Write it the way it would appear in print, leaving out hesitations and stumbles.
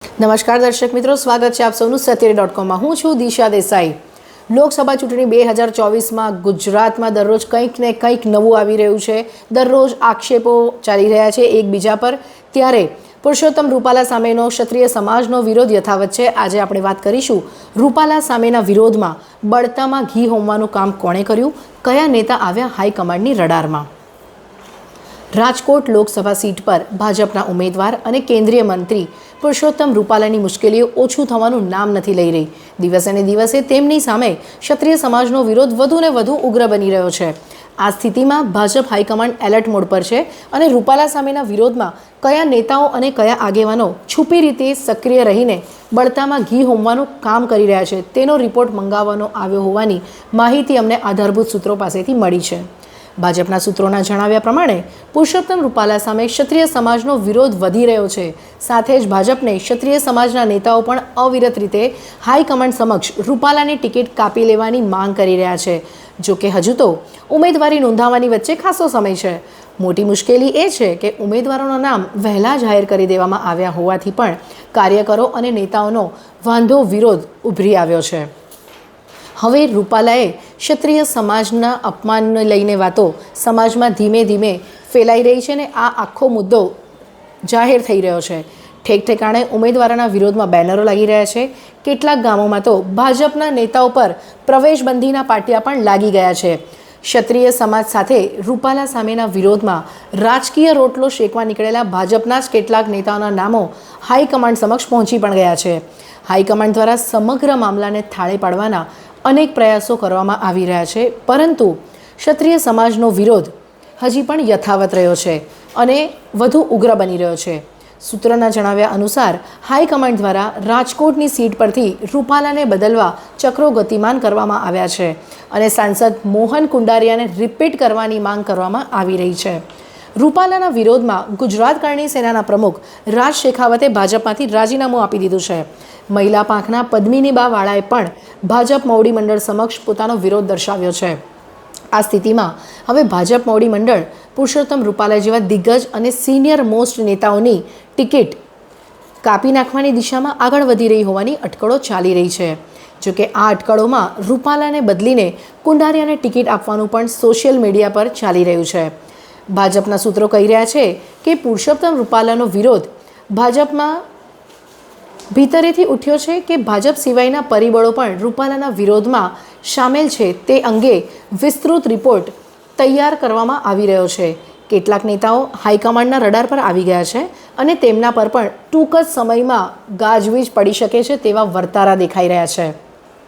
નમસ્કાર દર્શક મિત્રો, સ્વાગત છે આપ સૌનું સત્યરી.com. હું છું દિશા દેસાઈ. લોકસભા ચૂંટણી 2024માં ગુજરાતમાં દરરોજ કંઈક ને કંઈક નવું આવી રહ્યું છે. દરરોજ આક્ષેપો ચાલી રહ્યા છે એકબીજા પર. ત્યારે પુરુષોત્તમ રૂપાલા સામેનો ક્ષત્રિય સમાજનો વિરોધ યથાવત છે. આજે આપણે વાત કરીશું રૂપાલા સામેના વિરોધમાં બળતામાં ઘી હોમવાનું કામ કોણે કર્યું, કયા નેતા આવ્યા હાઈકમાન્ડની રડારમાં. રાજકોટ લોકસભા સીટ પર ભાજપના ઉમેદવાર અને કેન્દ્રીય મંત્રી પુરુષોત્તમ રૂપાલાની મુશ્કેલીઓ ઓછું થવાનું નામ નથી લઈ રહી. દિવસે ને દિવસે તેમની સામે ક્ષત્રિય સમાજનો વિરોધ વધુ ને વધુ ઉગ્ર બની રહ્યો છે. આ સ્થિતિમાં ભાજપ હાઈકમાન્ડ એલર્ટ મોડ પર છે અને રૂપાલા સામેના વિરોધમાં કયા નેતાઓ અને કયા આગેવાનો છુપી રીતે સક્રિય રહીને બળતામાં ઘી હોમવાનું કામ કરી રહ્યા છે તેનો રિપોર્ટ મંગાવવાનો આવ્યો હોવાની માહિતી અમને આધારભૂત સૂત્રો પાસેથી મળી છે. ભાજપના સૂત્રોના જણાવ્યા પ્રમાણે પુરુષોત્તમ રૂપાલા સામે ક્ષત્રિય સમાજનો વિરોધ વધી રહ્યો છે. સાથે જ ભાજપને ક્ષત્રિય સમાજના નેતાઓ પણ અવિરત રીતે હાઈકમાન્ડ સમક્ષ રૂપાલાની ટિકિટ કાપી લેવાની માંગ કરી રહ્યા છે. જો કે હજુ તો ઉમેદવારી નોંધાવવાની વચ્ચે ખાસો સમય છે. મોટી મુશ્કેલી એ છે કે ઉમેદવારોના નામ વહેલા જાહેર કરી દેવામાં આવ્યા હોવાથી પણ કાર્યકરો અને નેતાઓનો વાંધો વિરોધ ઉભરી આવ્યો છે. હવે રૂપાલાએ ક્ષત્રિય સમાજના અપમાનને લઈને વાતો સમાજમાં ધીમે ધીમે ફેલાઈ રહી છે ને આ આખો મુદ્દો જાહેર થઈ રહ્યો છે. ઠેક ઠેકાણે ઉમેદવારોના વિરોધમાં બેનરો લાગી રહ્યા છે. કેટલાક ગામોમાં તો ભાજપના નેતાઓ પર પ્રવેશબંધીના પાટિયા પણ લાગી ગયા છે. ક્ષત્રિય સમાજ સાથે રૂપાલા સામેના વિરોધમાં રાજકીય રોટલો શેકવા નીકળેલા ભાજપના જ કેટલાક નેતાઓના નામો હાઈકમાન્ડ સમક્ષ પહોંચી પણ ગયા છે. હાઈકમાન્ડ દ્વારા સમગ્ર મામલાને થાળે પાડવાના અનેક પ્રયાસો કરવામાં આવી રહ્યા છે, પરંતુ ક્ષત્રિય સમાજનો વિરોધ હજી પણ યથાવત રહ્યો છે અને વધુ ઉગ્ર બની રહ્યો છે. સૂત્રોના જણાવ્યા અનુસાર હાઈકમાન્ડ દ્વારા રાજકોટની સીટ પરથી રૂપાલાને બદલવા ચક્રો ગતિમાન કરવામાં આવ્યા છે અને સાંસદ મોહન કુંડારિયાને રિપીટ કરવાની માંગ કરવામાં આવી રહી છે. રૂપાલાના વિરોધમાં ગુજરાત કરણી સેનાના પ્રમુખ રાજ શેખાવતે ભાજપમાંથી રાજીનામું આપી દીધું છે. મહિલા પાંખના પદ્મિનીબા વાળાએ પણ ભાજપ મોવડી મંડળ સમક્ષ પોતાનો વિરોધ દર્શાવ્યો છે. આ સ્થિતિમાં હવે ભાજપ મોવડી મંડળ પુરુષોત્તમ રૂપાલા જેવા દિગ્ગજ અને સિનિયર મોસ્ટ નેતાઓની ટિકિટ કાપી નાખવાની દિશામાં આગળ વધી રહી હોવાની અટકળો ચાલી રહી છે. જોકે આ અટકળોમાં રૂપાલાને બદલીને કુંડારિયાને ટિકિટ આપવાનું પણ સોશિયલ મીડિયા પર ચાલી રહ્યું છે. ભાજપના સૂત્રો કહી રહ્યા છે કે પુરુષોત્તમ રૂપાલાનો વિરોધ ભાજપમાં ભીતરેથી ઉઠ્યો છે કે ભાજપ સિવાયના પરિબળો પણ રૂપાલાના વિરોધમાં સામેલ છે તે અંગે વિસ્તૃત રિપોર્ટ તૈયાર કરવામાં આવી રહ્યો છે. કેટલાક નેતાઓ હાઈકમાન્ડના રડાર પર આવી ગયા છે અને તેમના પર પણ ટૂંક જ સમયમાં ગાજવીજ પડી શકે છે તેવા વર્તારા દેખાઈ રહ્યા છે.